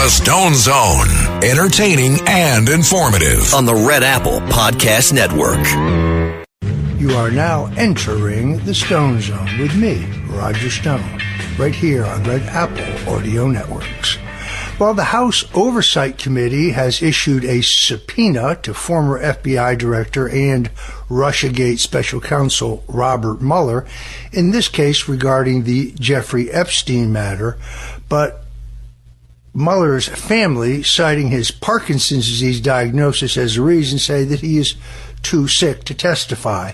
The Stone Zone, entertaining and informative on the Red Apple Podcast Network. You are now entering the Stone Zone with me, Roger Stone, right here on Red Apple Audio Networks. Well, the House Oversight Committee has issued a subpoena to former FBI Director and Russiagate Special Counsel Robert Mueller, in this case regarding the Jeffrey Epstein matter, but Mueller's family, citing his Parkinson's disease diagnosis as a reason, say that he is too sick to testify.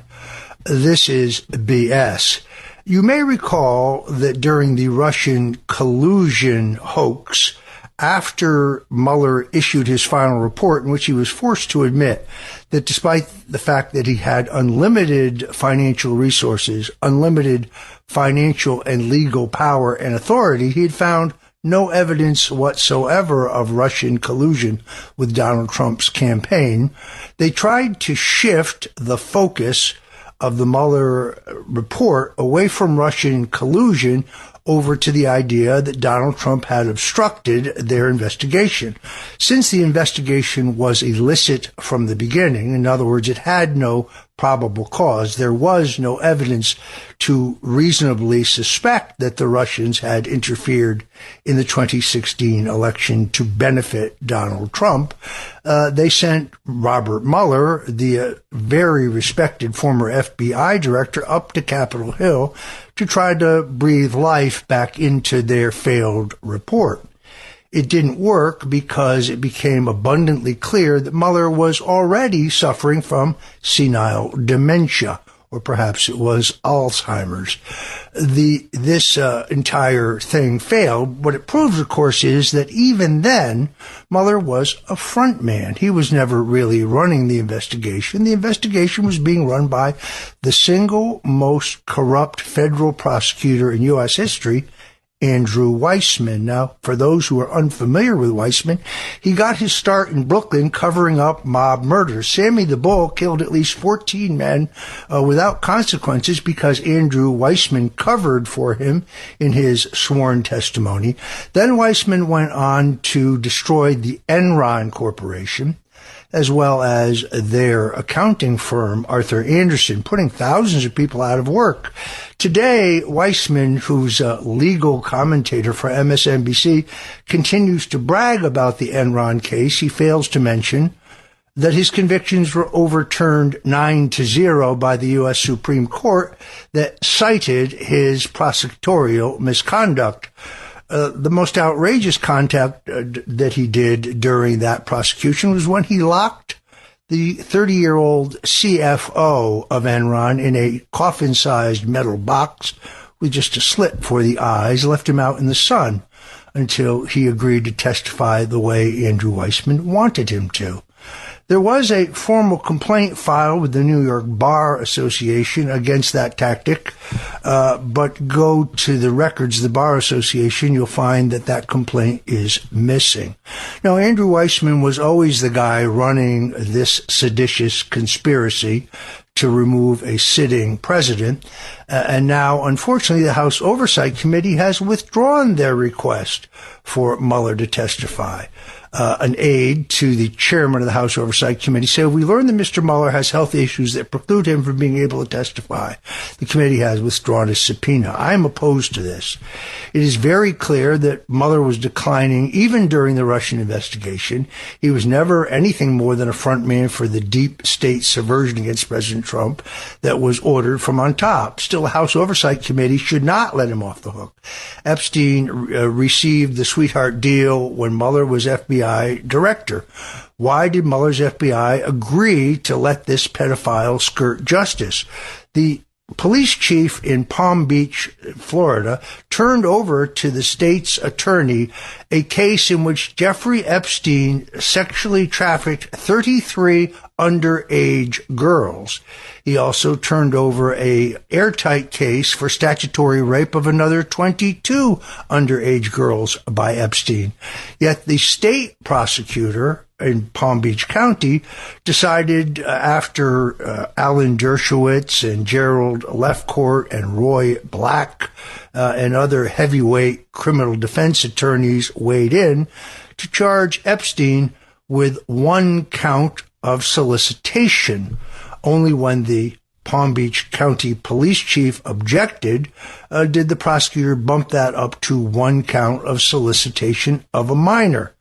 This is BS. You may recall that during the Russian collusion hoax, after Mueller issued his final report, in which he was forced to admit that despite the fact that he had unlimited financial resources, unlimited financial and legal power and authority, he had found no evidence whatsoever of Russian collusion with Donald Trump's campaign. They tried to shift the focus of the Mueller report away from Russian collusion over to the idea that Donald Trump had obstructed their investigation. Since the investigation was illicit from the beginning, in other words, it had no probable cause, there was no evidence to reasonably suspect that the Russians had interfered in the 2016 election to benefit Donald Trump. They sent Robert Mueller, the very respected former FBI director, up to Capitol Hill to try to breathe life back into their failed report. It didn't work because it became abundantly clear that Mueller was already suffering from senile dementia, or perhaps it was Alzheimer's. This entire thing failed. What it proves, of course, is that even then, Mueller was a front man. He was never really running the investigation. The investigation was being run by the single most corrupt federal prosecutor in U.S. history, Andrew Weissmann. Now, for those who are unfamiliar with Weissmann, he got his start in Brooklyn covering up mob murders. Sammy the Bull killed at least 14 men without consequences because Andrew Weissmann covered for him in his sworn testimony. Then Weissmann went on to destroy the Enron Corporation, as well as their accounting firm, Arthur Andersen, putting thousands of people out of work. Today, Weissmann, who's a legal commentator for MSNBC, continues to brag about the Enron case. He fails to mention that his convictions were overturned 9-0 by the U.S. Supreme Court that cited his prosecutorial misconduct. The most outrageous contact that he did during that prosecution was when he locked the 30-year-old CFO of Enron in a coffin-sized metal box with just a slit for the eyes, left him out in the sun until he agreed to testify the way Andrew Weissmann wanted him to. There was a formal complaint filed with the New York Bar Association against that tactic, but go to the records of the Bar Association, you'll find that that complaint is missing. Now, Andrew Weissmann was always the guy running this seditious conspiracy to remove a sitting president, and now, unfortunately, the House Oversight Committee has withdrawn their request for Mueller to testify. An aide to the chairman of the House Oversight Committee said, "We learned that Mr. Mueller has health issues that preclude him from being able to testify. The committee has withdrawn his subpoena." I am opposed to this. It is very clear that Mueller was declining even during the Russian investigation. He was never anything more than a front man for the deep state subversion against President Trump that was ordered from on top. Still, the House Oversight Committee should not let him off the hook. Epstein received the sweetheart deal when Mueller was FBI director. Why did Mueller's FBI agree to let this pedophile skirt justice? The police chief in Palm Beach, Florida, turned over to the state's attorney a case in which Jeffrey Epstein sexually trafficked 33 underage girls. He also turned over a airtight case for statutory rape of another 22 underage girls by Epstein. Yet the state prosecutor in Palm Beach County decided after Alan Dershowitz and Gerald Lefcourt and Roy Black and other heavyweight criminal defense attorneys weighed in to charge Epstein with one count of solicitation. Only when the Palm Beach County police chief objected did the prosecutor bump that up to one count of solicitation of a minor.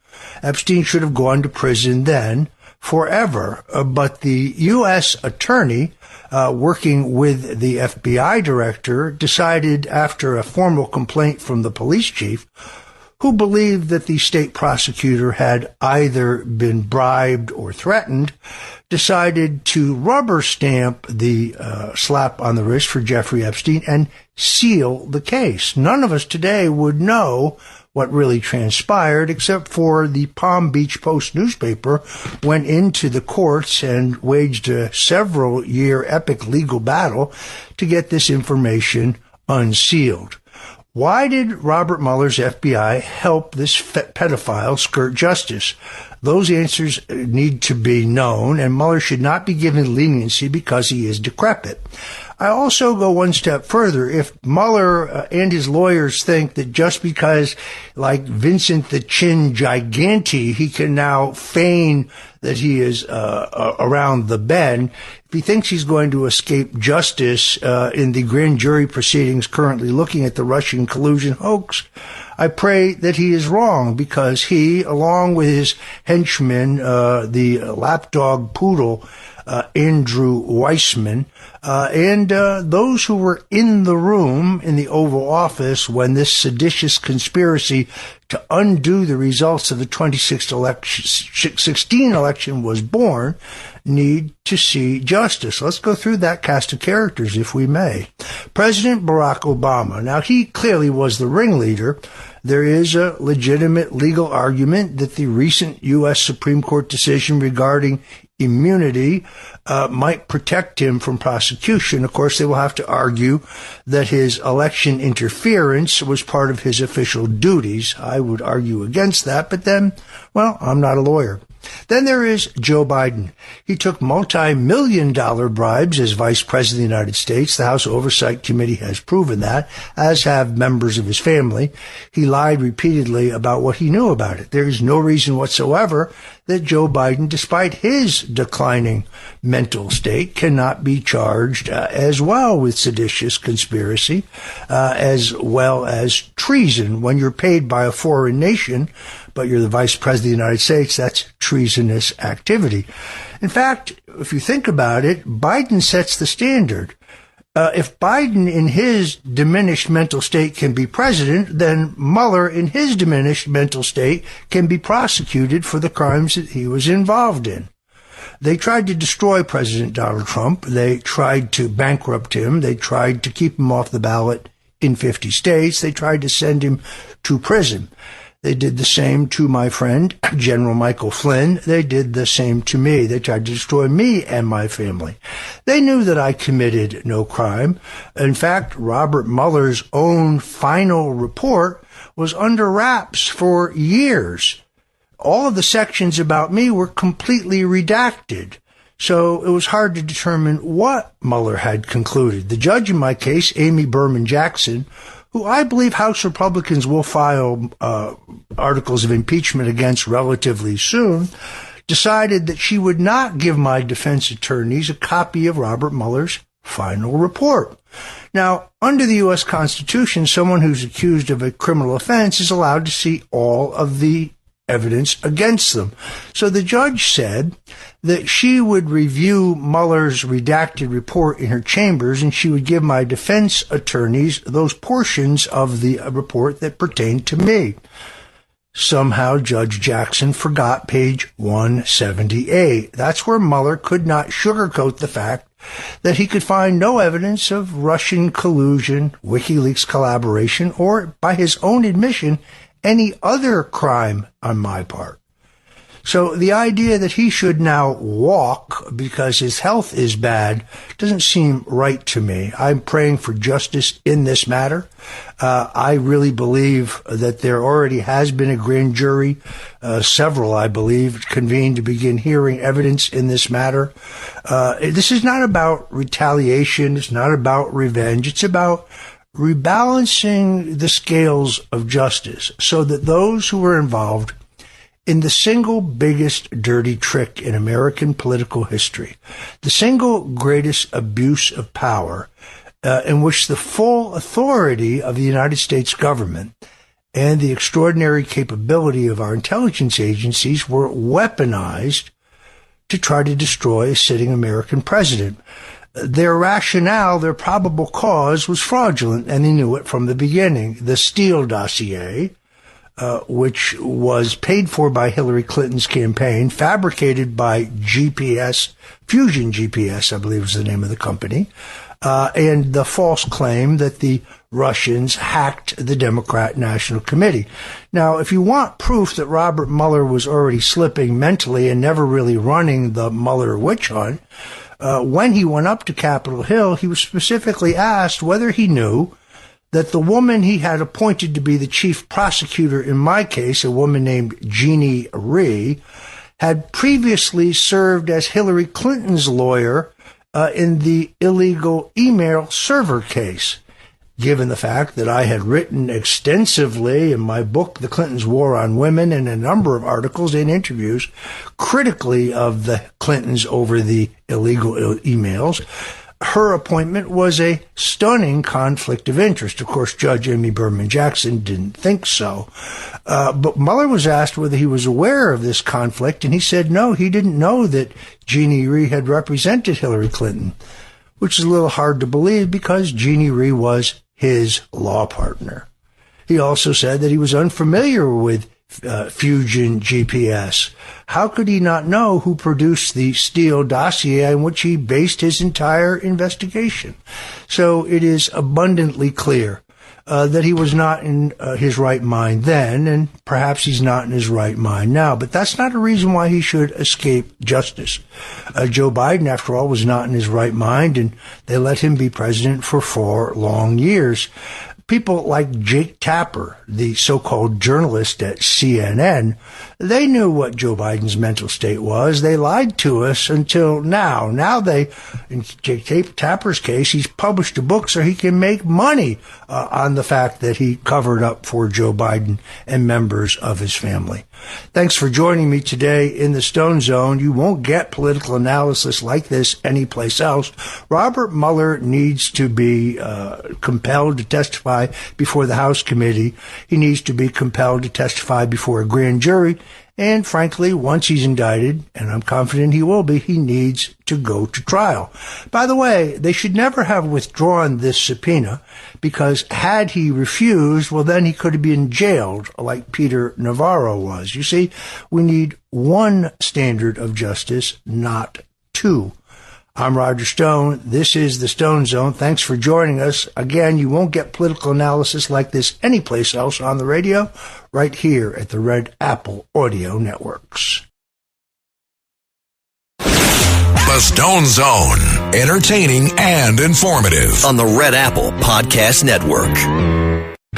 Epstein should have gone to prison then forever, but the U.S. attorney working with the FBI director decided after a formal complaint from the police chief, who believed that the state prosecutor had either been bribed or threatened, decided to rubber stamp the slap on the wrist for Jeffrey Epstein and seal the case. None of us today would know what really transpired, except for the Palm Beach Post newspaper went into the courts and waged a several-year epic legal battle to get this information unsealed. Why did Robert Mueller's FBI help this pedophile skirt justice? Those answers need to be known, and Mueller should not be given leniency because he is decrepit. I also go one step further. If Mueller and his lawyers think that just because, like Vincent the Chin Gigante, he can now feign that he is around the bend, if he thinks he's going to escape justice in the grand jury proceedings currently looking at the Russian collusion hoax, I pray that he is wrong, because he, along with his henchman, the lapdog poodle, Andrew Weissman, and those who were in the room in the Oval Office when this seditious conspiracy to undo the results of the 2016 election was born, need to see justice. Let's go through that cast of characters, if we may. President Barack Obama. Now, he clearly was the ringleader. There is a legitimate legal argument that the recent U.S. Supreme Court decision regarding immunity might protect him from prosecution. Of course, they will have to argue that his election interference was part of his official duties. I would argue against that, but then, well, I'm not a lawyer. Then there is Joe Biden. He took multi-million-dollar bribes as Vice President of the United States. The House Oversight Committee has proven that, as have members of his family. He lied repeatedly about what he knew about it. There is no reason whatsoever that Joe Biden, despite his declining mental state, cannot be charged as well with seditious conspiracy, as well as treason. When you're paid by a foreign nation, but you're the Vice President of the United States, that's treasonous activity. In fact, if you think about it, Biden sets the standard. If Biden in his diminished mental state can be president, then Mueller in his diminished mental state can be prosecuted for the crimes that he was involved in. They tried to destroy President Donald Trump. They tried to bankrupt him. They tried to keep him off the ballot in 50 states. They tried to send him to prison. They did the same to my friend, General Michael Flynn. They did the same to me. They tried to destroy me and my family. They knew that I committed no crime. In fact, Robert Mueller's own final report was under wraps for years. All of the sections about me were completely redacted. So it was hard to determine what Mueller had concluded. The judge in my case, Amy Berman Jackson, who I believe House Republicans will file articles of impeachment against relatively soon, decided that she would not give my defense attorneys a copy of Robert Mueller's final report. Now, under the U.S. Constitution, someone who's accused of a criminal offense is allowed to see all of the evidence against them. So the judge said that she would review Mueller's redacted report in her chambers, and she would give my defense attorneys those portions of the report that pertained to me. Somehow Judge Jackson forgot page 178. That's where Mueller could not sugarcoat the fact that he could find no evidence of Russian collusion, WikiLeaks collaboration, or, by his own admission, any other crime on my part. So the idea that he should now walk because his health is bad doesn't seem right to me. I'm praying for justice in this matter. I really believe that there already has been a grand jury, several, I believe, convened to begin hearing evidence in this matter. This is not about retaliation. It's not about revenge. It's about rebalancing the scales of justice so that those who were involved in the single biggest dirty trick in American political history, the single greatest abuse of power, in which the full authority of the United States government and the extraordinary capability of our intelligence agencies were weaponized to try to destroy a sitting American president. Their rationale, their probable cause, was fraudulent, and they knew it from the beginning. The Steele dossier, which was paid for by Hillary Clinton's campaign, fabricated by GPS, Fusion GPS, I believe was the name of the company, and the false claim that the Russians hacked the Democrat National Committee. Now, if you want proof that Robert Mueller was already slipping mentally and never really running the Mueller witch hunt, when he went up to Capitol Hill, he was specifically asked whether he knew that the woman he had appointed to be the chief prosecutor in my case, a woman named Jeannie Rhee, had previously served as Hillary Clinton's lawyer in the illegal email server case. Given the fact that I had written extensively in my book, The Clintons' War on Women, and a number of articles and interviews critically of the Clintons over the illegal emails, her appointment was a stunning conflict of interest. Of course, Judge Amy Berman Jackson didn't think so. But Mueller was asked whether he was aware of this conflict, and he said no, he didn't know that Jeannie Rhee had represented Hillary Clinton, which is a little hard to believe because Jeannie Rhee was his law partner. He also said that he was unfamiliar with Fusion GPS. How could he not know who produced the Steele dossier on which he based his entire investigation? So it is abundantly clear that he was not in his right mind then, and perhaps he's not in his right mind now. But that's not a reason why he should escape justice. Joe Biden, after all, was not in his right mind, and they let him be president for 4 long years. People like Jake Tapper, the so-called journalist at CNN, they knew what Joe Biden's mental state was. They lied to us until now. Now in Jake Tapper's case, he's published a book so he can make money on the fact that he covered up for Joe Biden and members of his family. Thanks for joining me today in the Stone Zone. You won't get political analysis like this anyplace else. Robert Mueller needs to be compelled to testify before the House committee. He needs to be compelled to testify before a grand jury. And frankly, once he's indicted, and I'm confident he will be, he needs to go to trial. By the way, they should never have withdrawn this subpoena, because had he refused, well, then he could have been jailed like Peter Navarro was. You see, we need one standard of justice, not 2. I'm Roger Stone. This is the Stone Zone. Thanks for joining us. Again, you won't get political analysis like this anyplace else on the radio, right here at the Red Apple Audio Networks. The Stone Zone, entertaining and informative. On the Red Apple Podcast Network.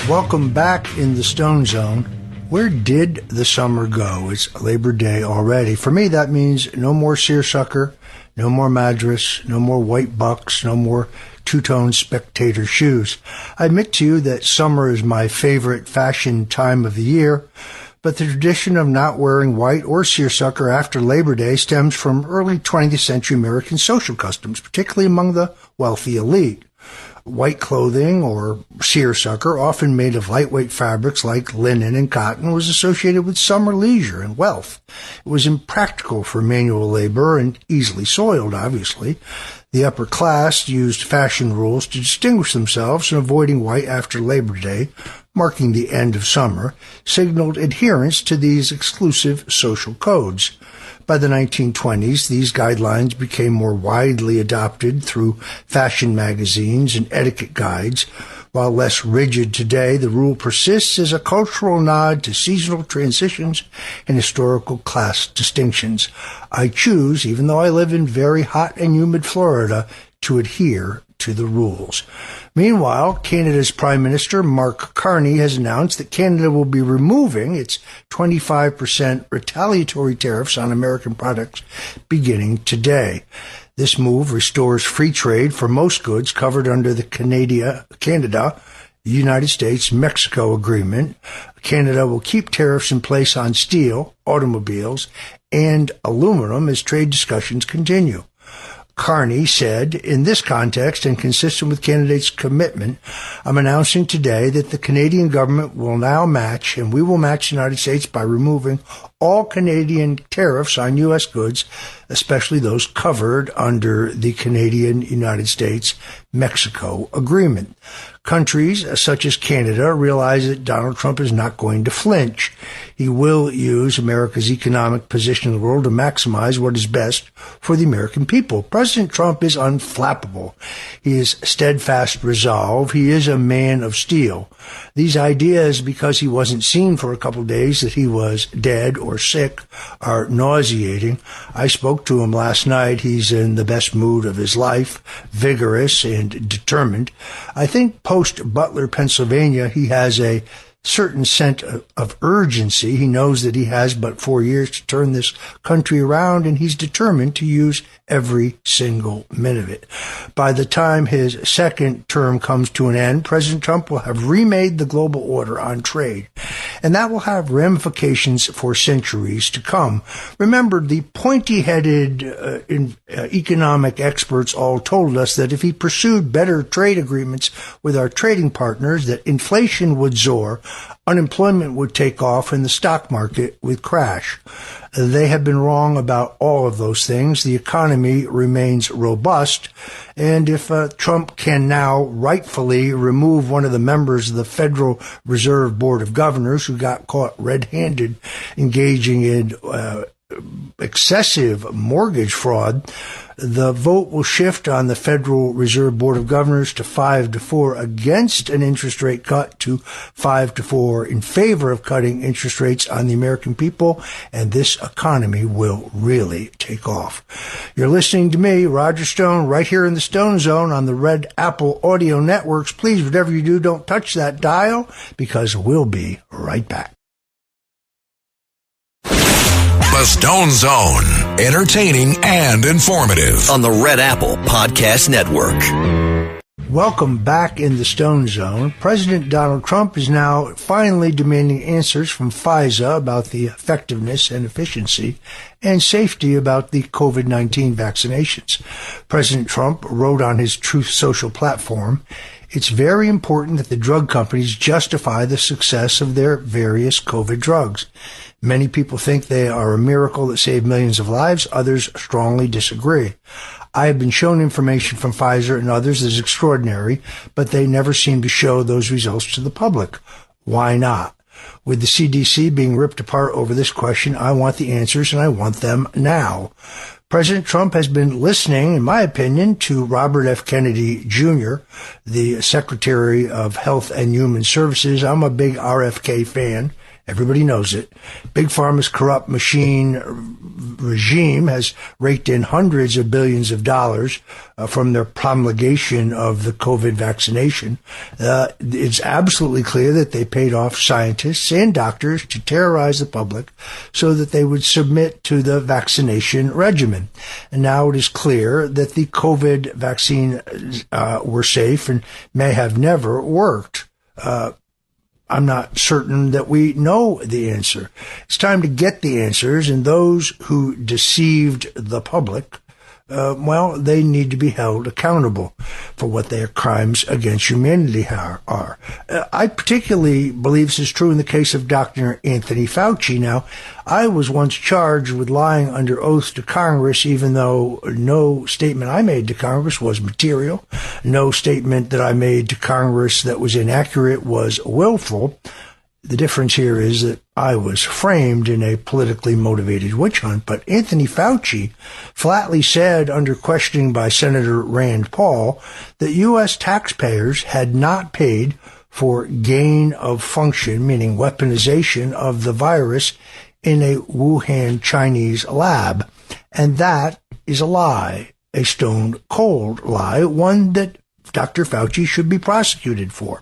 Welcome back in the Stone Zone. Where did the summer go? It's Labor Day already. For me, that means no more seersucker, no more Madras, no more white bucks, no more two-tone spectator shoes. I admit to you that summer is my favorite fashion time of the year, but the tradition of not wearing white or seersucker after Labor Day stems from early 20th century American social customs, particularly among the wealthy elite. White clothing, or seersucker, often made of lightweight fabrics like linen and cotton, was associated with summer leisure and wealth. It was impractical for manual labor and easily soiled, obviously. The upper class used fashion rules to distinguish themselves, and avoiding white after Labor Day, marking the end of summer, signaled adherence to these exclusive social codes. By the 1920s, these guidelines became more widely adopted through fashion magazines and etiquette guides. While less rigid today, the rule persists as a cultural nod to seasonal transitions and historical class distinctions. I choose, even though I live in very hot and humid Florida, to adhere to the rules. Meanwhile, Canada's Prime Minister Mark Carney has announced that Canada will be removing its 25% retaliatory tariffs on American products beginning today. This move restores free trade for most goods covered under the Canada, United States, Mexico agreement. Canada will keep tariffs in place on steel, automobiles, and aluminum as trade discussions continue. Carney said, in this context and consistent with Canada's commitment, I'm announcing today that the Canadian government will now match, and we will match the United States by removing all Canadian tariffs on U.S. goods, especially those covered under the Canadian-United States-Mexico agreement. Countries such as Canada realize that Donald Trump is not going to flinch. He will use America's economic position in the world to maximize what is best for the American people. President Trump is unflappable. He is steadfast resolve. He is a man of steel. These ideas, because he wasn't seen for a couple of days, that he was dead or sick, are nauseating. I spoke to him last night. He's in the best mood of his life, vigorous and determined. I think post-Butler, Pennsylvania, he has a certain sense of urgency. He knows that he has but 4 years to turn this country around, and he's determined to use every single minute of it. By the time his second term comes to an end, President Trump will have remade the global order on trade, and that will have ramifications for centuries to come. Remember, the pointy-headed economic experts all told us that if he pursued better trade agreements with our trading partners, that inflation would soar, unemployment would take off, and the stock market would crash. They have been wrong about all of those things. The economy remains robust, and if Trump can now rightfully remove one of the members of the Federal Reserve Board of Governors who got caught red-handed engaging in excessive mortgage fraud, the vote will shift on the Federal Reserve Board of Governors to 5-4 against an interest rate cut to 5-4 in favor of cutting interest rates on the American people, and this economy will really take off. You're listening to me, Roger Stone, right here in the Stone Zone on the Red Apple Audio Networks. Please, whatever you do, don't touch that dial, because we'll be right back. The Stone Zone, entertaining and informative. On the Red Apple Podcast Network. Welcome back in the Stone Zone. President Donald Trump is now finally demanding answers from Pfizer about the effectiveness and efficiency and safety about the COVID-19 vaccinations. President Trump wrote on his Truth Social platform, "It's very important that the drug companies justify the success of their various COVID drugs. Many people think they are a miracle that saved millions of lives. Others strongly disagree. I have been shown information from Pfizer and others that is extraordinary, but they never seem to show those results to the public. Why not? With the CDC being ripped apart over this question, I want the answers, and I want them now." President Trump has been listening, in my opinion, to Robert F. Kennedy Jr., the Secretary of Health and Human Services. I'm a big RFK fan. Everybody knows it. Big Pharma's corrupt machine regime has raked in hundreds of billions of dollars from their promulgation of the COVID vaccination. It's absolutely clear that they paid off scientists and doctors to terrorize the public so that they would submit to the vaccination regimen. And now it is clear that the COVID vaccine were safe and may have never worked. I'm not certain that we know the answer. It's time to get the answers, and those who deceived the public, they need to be held accountable for what their crimes against humanity are. I particularly believe this is true in the case of Dr. Anthony Fauci. Now, I was once charged with lying under oath to Congress, even though no statement I made to Congress was material. No statement that I made to Congress that was inaccurate was willful. The difference here is that I was framed in a politically motivated witch hunt, but Anthony Fauci flatly said under questioning by Senator Rand Paul that U.S. taxpayers had not paid for gain of function, meaning weaponization of the virus in a Wuhan Chinese lab. And that is a lie, a stone-cold lie, one that Dr. Fauci should be prosecuted for.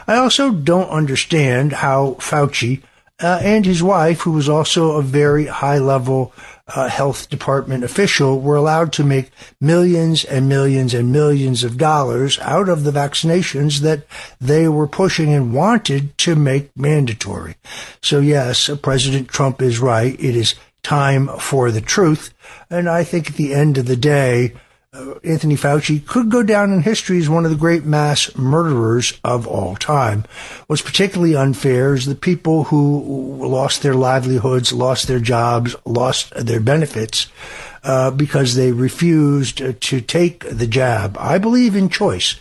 I also don't understand how Fauci and his wife, who was also a very high-level health department official, were allowed to make millions and millions and millions of dollars out of the vaccinations that they were pushing and wanted to make mandatory. So yes, President Trump is right. It is time for the truth. And I think at the end of the day, Anthony Fauci could go down in history as one of the great mass murderers of all time. What's particularly unfair is the people who lost their livelihoods, lost their jobs, lost their benefits because they refused to take the jab. I believe in choice.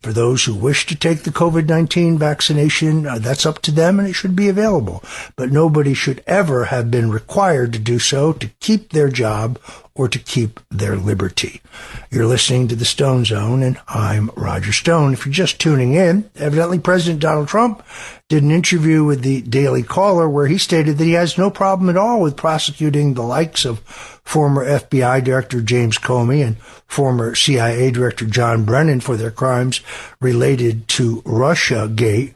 For those who wish to take the COVID-19 vaccination, that's up to them and it should be available. But nobody should ever have been required to do so to keep their job or to keep their liberty. You're listening to The Stone Zone, and I'm Roger Stone. If you're just tuning in, evidently President Donald Trump did an interview with the Daily Caller where he stated that he has no problem at all with prosecuting the likes of former FBI Director James Comey and former CIA Director John Brennan for their crimes related to Russiagate.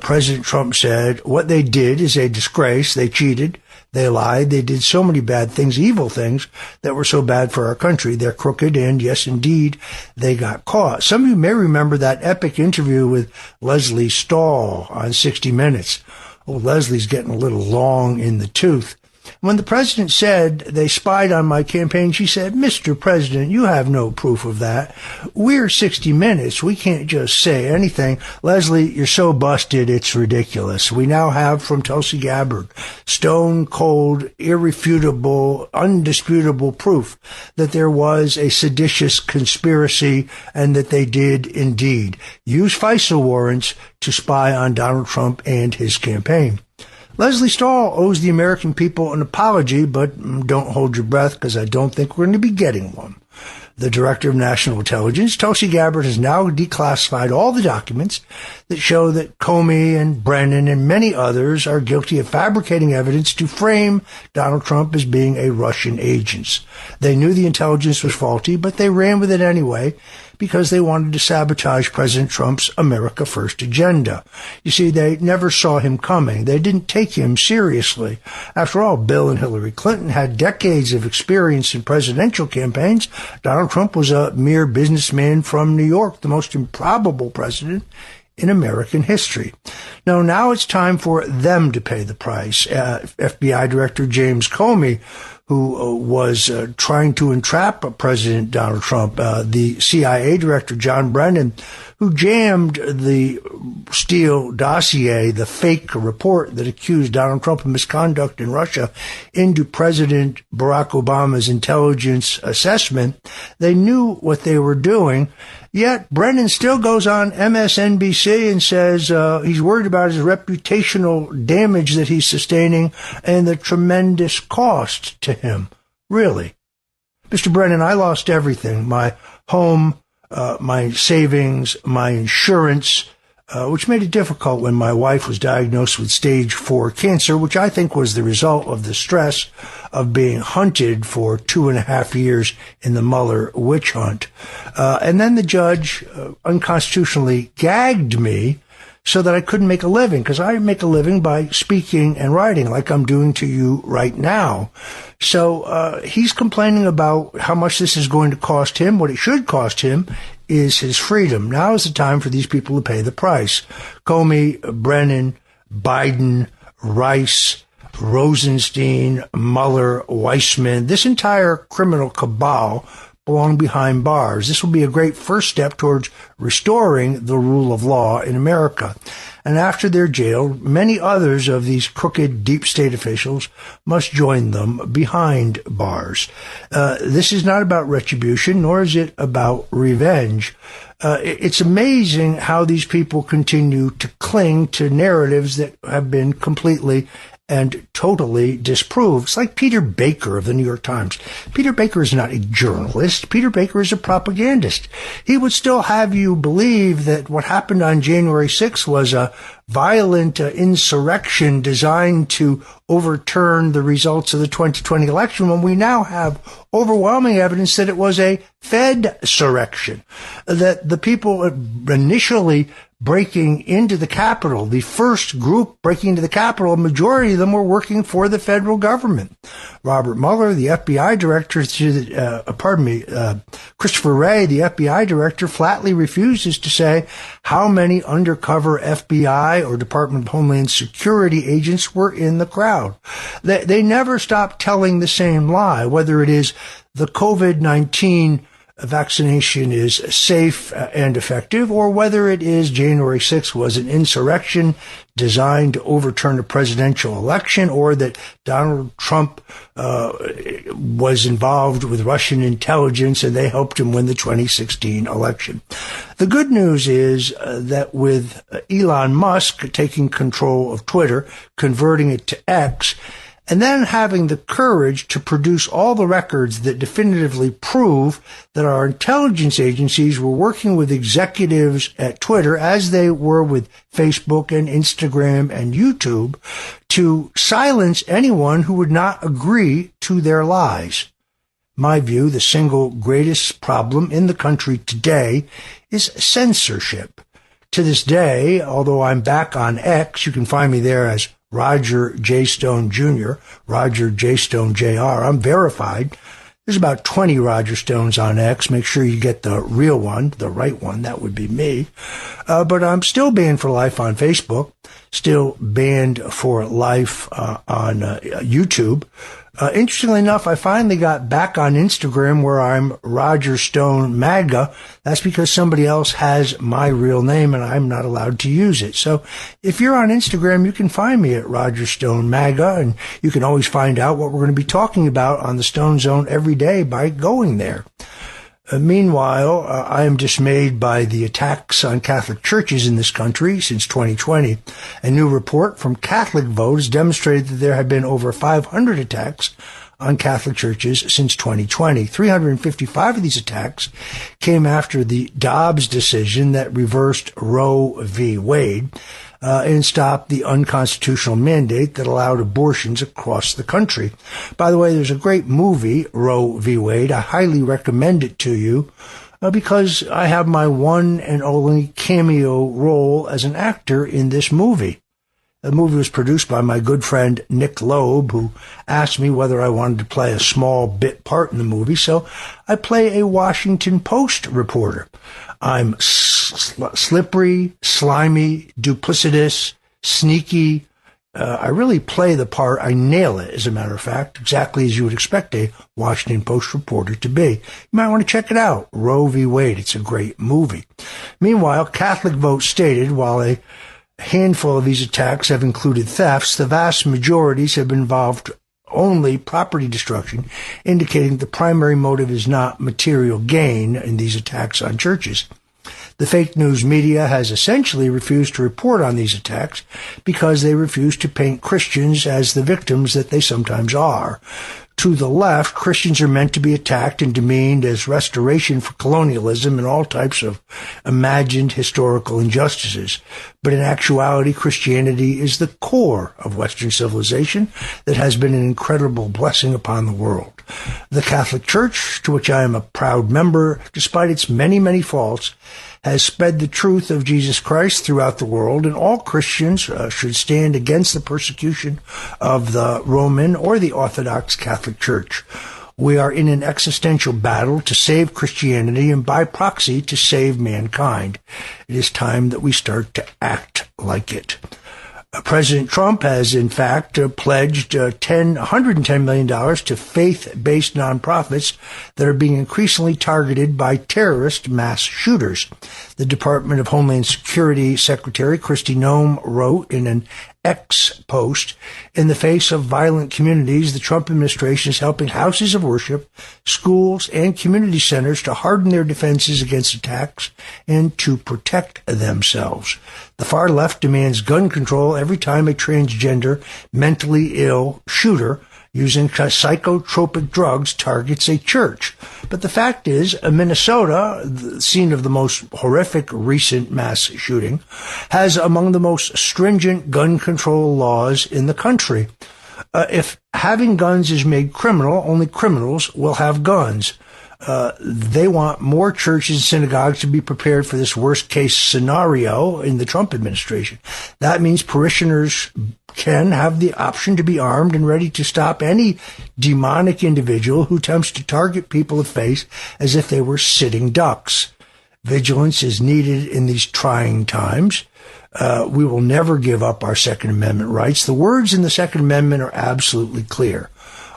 President Trump said what they did is a disgrace. They cheated. They lied. They did so many bad things, evil things, that were so bad for our country. They're crooked, and yes, indeed, they got caught. Some of you may remember that epic interview with Lesley Stahl on 60 Minutes. Oh, Leslie's getting a little long in the tooth. When the president said they spied on my campaign, she said, "Mr. President, you have no proof of that. We're 60 Minutes. We can't just say anything." Leslie, you're so busted, it's ridiculous. We now have from Tulsi Gabbard stone cold, irrefutable, undisputable proof that there was a seditious conspiracy and that they did indeed use FISA warrants to spy on Donald Trump and his campaign. Lesley Stahl owes the American people an apology, but don't hold your breath because I don't think we're going to be getting one. The Director of National Intelligence, Tulsi Gabbard, has now declassified all the documents that show that Comey and Brennan and many others are guilty of fabricating evidence to frame Donald Trump as being a Russian agent. They knew the intelligence was faulty, but they ran with it anyway because they wanted to sabotage President Trump's America First agenda. You see, they never saw him coming. They didn't take him seriously. After all, Bill and Hillary Clinton had decades of experience in presidential campaigns. Donald Trump was a mere businessman from New York, the most improbable president in American history. Now it's time for them to pay the price. FBI Director James Comey, who was trying to entrap President Donald Trump, the CIA Director John Brennan, who jammed the Steele dossier, the fake report that accused Donald Trump of misconduct in Russia, into President Barack Obama's intelligence assessment. They knew what they were doing. Yet Brennan still goes on MSNBC and says he's worried about his reputational damage that he's sustaining and the tremendous cost to him. Really? Mr. Brennan, I lost everything. My home, my savings, my insurance, which made it difficult when my wife was diagnosed with stage 4 cancer, which I think was the result of the stress of being hunted for 2.5 years in the Mueller witch hunt. And then the judge unconstitutionally gagged me so that I couldn't make a living, because I make a living by speaking and writing like I'm doing to you right now. So he's complaining about how much this is going to cost him. What it should cost him is his freedom. Now is the time for these people to pay the price. Comey, Brennan, Biden, Rice, Rosenstein, Mueller, Weissman, this entire criminal cabal belong behind bars. This will be a great first step towards restoring the rule of law in America. And after they're jailed, many others of these crooked deep state officials must join them behind bars. This is not about retribution, nor is it about revenge. It's amazing how these people continue to cling to narratives that have been completely and totally disproved. It's like Peter Baker of the New York Times. Peter Baker is not a journalist. Peter Baker is a propagandist. He would still have you believe that what happened on January 6th was a violent insurrection designed to overturn the results of the 2020 election, when we now have overwhelming evidence that it was a Fed-surrection, that the people initially breaking into the Capitol, the first group breaking into the Capitol, a majority of them were working for the federal government. Robert Mueller, the FBI director, Christopher Wray, the FBI director, flatly refuses to say how many undercover FBI or Department of Homeland Security agents were in the crowd. They never stop telling the same lie, whether it is the COVID-19 vaccination is safe and effective, or whether it is January 6th was an insurrection designed to overturn a presidential election, or that Donald Trump was involved with Russian intelligence and they helped him win the 2016 election. The good news is that with Elon Musk taking control of Twitter, converting it to X, and then having the courage to produce all the records that definitively prove that our intelligence agencies were working with executives at Twitter, as they were with Facebook and Instagram and YouTube, to silence anyone who would not agree to their lies. My view, the single greatest problem in the country today is censorship. To this day, although I'm back on X, you can find me there as Roger J. Stone Jr., Roger J. Stone Jr. I'm verified. There's about 20 Roger Stones on X. Make sure you get the real one, the right one. That would be me. But I'm still banned for life on Facebook, still banned for life on YouTube. Interestingly enough, I finally got back on Instagram, where I'm Roger Stone MAGA. That's because somebody else has my real name and I'm not allowed to use it. So if you're on Instagram, you can find me at Roger Stone MAGA, and you can always find out what we're going to be talking about on the Stone Zone every day by going there. Meanwhile, I am dismayed by the attacks on Catholic churches in this country since 2020. A new report from Catholic Vote has demonstrated that there have been over 500 attacks on Catholic churches since 2020. 355 of these attacks came after the Dobbs decision that reversed Roe v. Wade and stopped the unconstitutional mandate that allowed abortions across the country. By the way, there's a great movie, Roe v. Wade. I highly recommend it to you because I have my one and only cameo role as an actor in this movie. The movie was produced by my good friend Nick Loeb, who asked me whether I wanted to play a small bit part in the movie, so I play a Washington Post reporter. I'm slippery, slimy, duplicitous, sneaky. I really play the part. I nail it, as a matter of fact, exactly as you would expect a Washington Post reporter to be. You might want to check it out, Roe v. Wade. It's a great movie. Meanwhile, Catholic Vote stated, while a handful of these attacks have included thefts, the vast majorities have involved only property destruction, indicating the primary motive is not material gain in these attacks on churches. The fake news media has essentially refused to report on these attacks because they refuse to paint Christians as the victims that they sometimes are. To the left, Christians are meant to be attacked and demeaned as restoration for colonialism and all types of imagined historical injustices. But in actuality, Christianity is the core of Western civilization that has been an incredible blessing upon the world. The Catholic Church, to which I am a proud member, despite its many, many faults, has spread the truth of Jesus Christ throughout the world, and all Christians should stand against the persecution of the Roman or the Orthodox Catholic Church. We are in an existential battle to save Christianity and by proxy to save mankind. It is time that we start to act like it. President Trump has, in fact, pledged $110 million to faith-based nonprofits that are being increasingly targeted by terrorist mass shooters. The Department of Homeland Security Secretary Kristi Noem wrote in an X post, in the face of violent communities, the Trump administration is helping houses of worship, schools, and community centers to harden their defenses against attacks and to protect themselves. The far left demands gun control every time a transgender, mentally ill shooter using psychotropic drugs targets a church. But the fact is, Minnesota, the scene of the most horrific recent mass shooting, has among the most stringent gun control laws in the country. If having guns is made criminal, only criminals will have guns. They want more churches and synagogues to be prepared for this worst-case scenario in the Trump administration. That means parishioners can have the option to be armed and ready to stop any demonic individual who attempts to target people of faith as if they were sitting ducks. Vigilance is needed in these trying times. We will never give up our Second Amendment rights. The words in the Second Amendment are absolutely clear.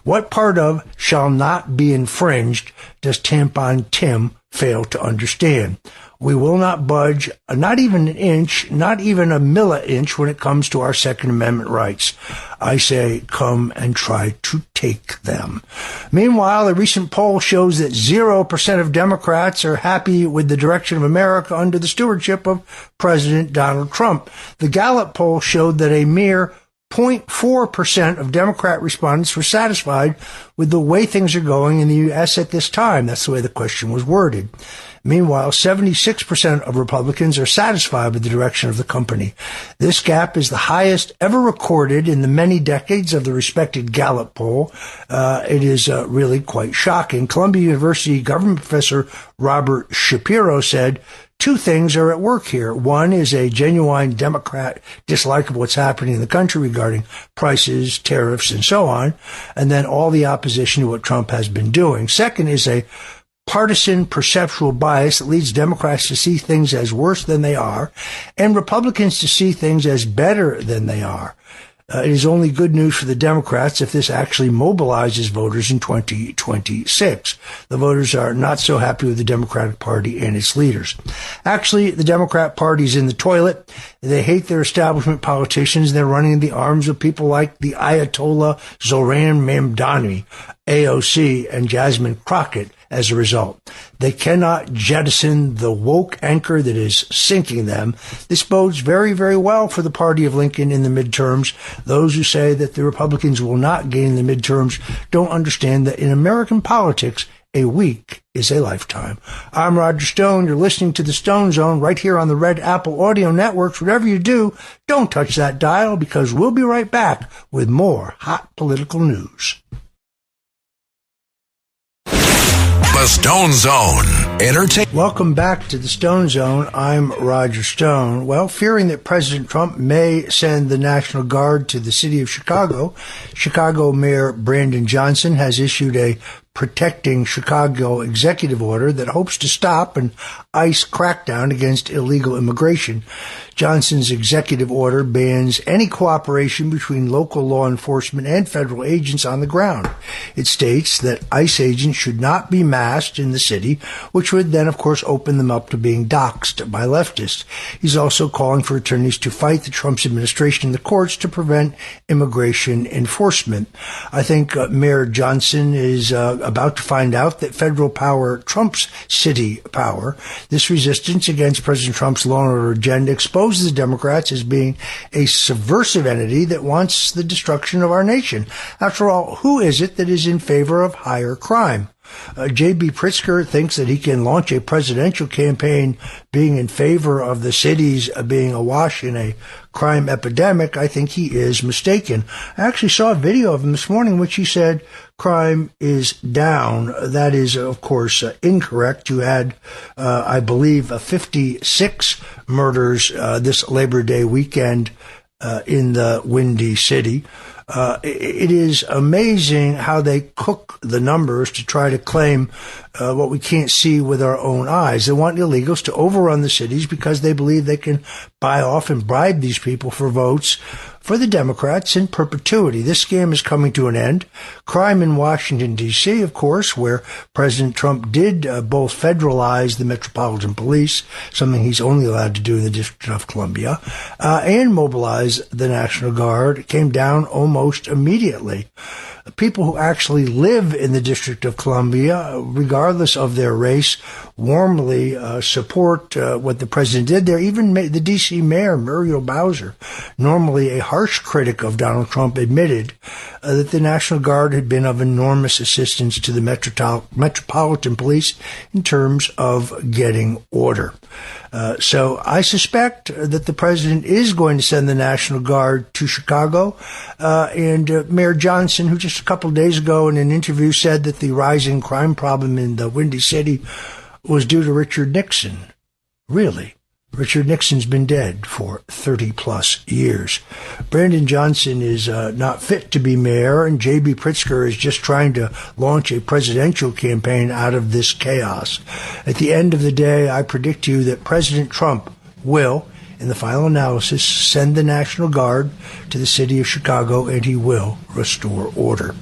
What part of shall not be infringed does Tampon Tim fail to understand? We will not budge, not even an inch, not even a milli-inch when it comes to our Second Amendment rights. I say, come and try to take them. Meanwhile, a recent poll shows that 0% of Democrats are happy with the direction of America under the stewardship of President Donald Trump. The Gallup poll showed that a mere 0.4% of Democrat respondents were satisfied with the way things are going in the U.S. at this time. That's the way the question was worded. Meanwhile, 76% of Republicans are satisfied with the direction of the company. This gap is the highest ever recorded in the many decades of the respected Gallup poll. It is really quite shocking. Columbia University government professor Robert Shapiro said, two things are at work here. One is a genuine Democrat dislike of what's happening in the country regarding prices, tariffs, and so on, and then all the opposition to what Trump has been doing. Second is a partisan perceptual bias that leads Democrats to see things as worse than they are, and Republicans to see things as better than they are. It is only good news for the Democrats if this actually mobilizes voters in 2026. The voters are not so happy with the Democratic Party and its leaders. Actually, the Democrat Party's in the toilet. They hate their establishment politicians. They're running in the arms of people like the Ayatollah Zoran Mamdani, AOC, and Jasmine Crockett. As a result, they cannot jettison the woke anchor that is sinking them. This bodes very, very well for the party of Lincoln in the midterms. Those who say that the Republicans will not gain the midterms don't understand that in American politics, a week is a lifetime. I'm Roger Stone. You're listening to the Stone Zone right here on the Red Apple Audio Networks. Whatever you do, don't touch that dial because we'll be right back with more hot political news. The Stone Zone. Welcome back to the Stone Zone. I'm Roger Stone. Well, fearing that President Trump may send the National Guard to the city of Chicago, Chicago Mayor Brandon Johnson has issued a protecting Chicago executive order that hopes to stop an ICE crackdown against illegal immigration. Johnson's executive order bans any cooperation between local law enforcement and federal agents on the ground. It states that ICE agents should not be masked in the city, which would then, of course, open them up to being doxxed by leftists. He's also calling for attorneys to fight the Trump administration in the courts to prevent immigration enforcement. I think Mayor Johnson is about to find out that federal power trumps city power. This resistance against President Trump's law and order agenda exposes the Democrats as being a subversive entity that wants the destruction of our nation. After all, who is it that is in favor of higher crime? J.B. Pritzker thinks that he can launch a presidential campaign being in favor of the cities being awash in a crime epidemic. I think he is mistaken. I actually saw a video of him this morning in which he said crime is down. That is, of course, incorrect. You had, I believe, 56 murders this Labor Day weekend in the Windy City. It is amazing how they cook the numbers to try to claim what we can't see with our own eyes. They want illegals to overrun the cities because they believe they can buy off and bribe these people for votes for the Democrats in perpetuity. This scam is coming to an end. Crime in Washington, D.C., of course, where President Trump did both federalize the Metropolitan Police, something he's only allowed to do in the District of Columbia, and mobilize the National Guard, came down almost immediately. People who actually live in the District of Columbia, regardless of their race, warmly support what the president did there. Even the D.C. Mayor, Muriel Bowser, normally a harsh critic of Donald Trump, admitted that the National Guard had been of enormous assistance to the Metropolitan Police in terms of getting order. So I suspect that the president is going to send the National Guard to Chicago. And Mayor Johnson, who just a couple of days ago in an interview said that the rising crime problem in the Windy City was due to Richard Nixon. Really? Richard Nixon's been dead for 30-plus years. Brandon Johnson is not fit to be mayor, and J.B. Pritzker is just trying to launch a presidential campaign out of this chaos. At the end of the day, I predict to you that President Trump will, in the final analysis, send the National Guard to the city of Chicago, and he will restore order.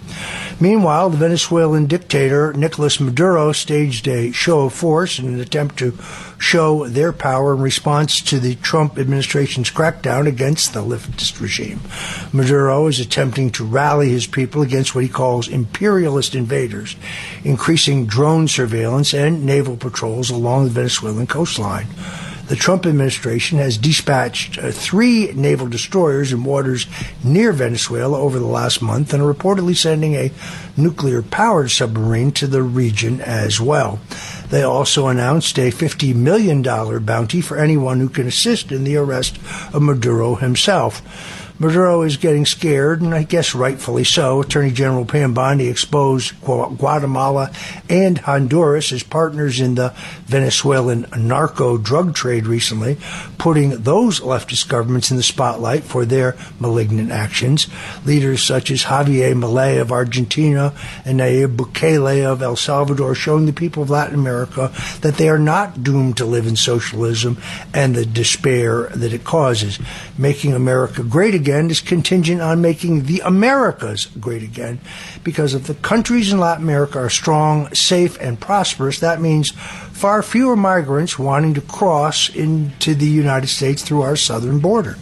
Meanwhile, the Venezuelan dictator Nicolas Maduro staged a show of force in an attempt to show their power in response to the Trump administration's crackdown against the leftist regime. Maduro is attempting to rally his people against what he calls imperialist invaders, increasing drone surveillance and naval patrols along the Venezuelan coastline. The Trump administration has dispatched 3 naval destroyers in waters near Venezuela over the last month and are reportedly sending a nuclear-powered submarine to the region as well. They also announced a $50 million bounty for anyone who can assist in the arrest of Maduro himself. Maduro is getting scared, and I guess rightfully so. Attorney General Pam Bondi exposed Guatemala and Honduras as partners in the Venezuelan narco-drug trade recently, putting those leftist governments in the spotlight for their malignant actions. Leaders such as Javier Milei of Argentina and Nayib Bukele of El Salvador showing the people of Latin America that they are not doomed to live in socialism and the despair that it causes. Making America great again is contingent on making the Americas great again. Because if the countries in Latin America are strong, safe, and prosperous, that means far fewer migrants wanting to cross into the United States through our southern border.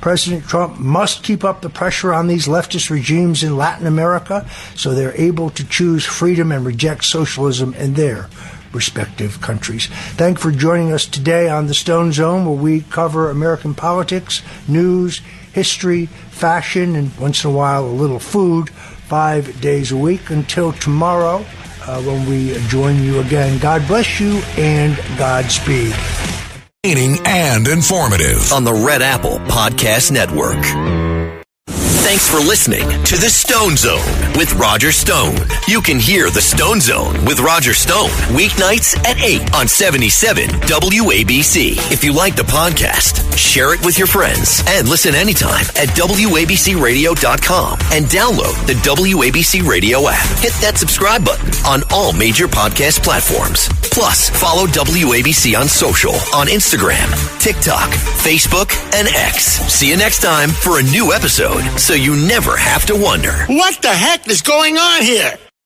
President Trump must keep up the pressure on these leftist regimes in Latin America so they're able to choose freedom and reject socialism in their respective countries. Thanks for joining us today on the Stone Zone, where we cover American politics, news, history, fashion, and once in a while a little food, 5 days a week until tomorrow when we join you again. God bless you and Godspeed. And informative on the Red Apple Podcast Network. Thanks for listening to The Stone Zone with Roger Stone. You can hear The Stone Zone with Roger Stone weeknights at 8 on 77 WABC. If you like the podcast, share it with your friends and listen anytime at WABCRadio.com and download the WABC Radio app. Hit that subscribe button on all major podcast platforms. Plus, follow WABC on social on Instagram, TikTok, Facebook, and X. See you next time for a new episode, so you never have to wonder, what the heck is going on here?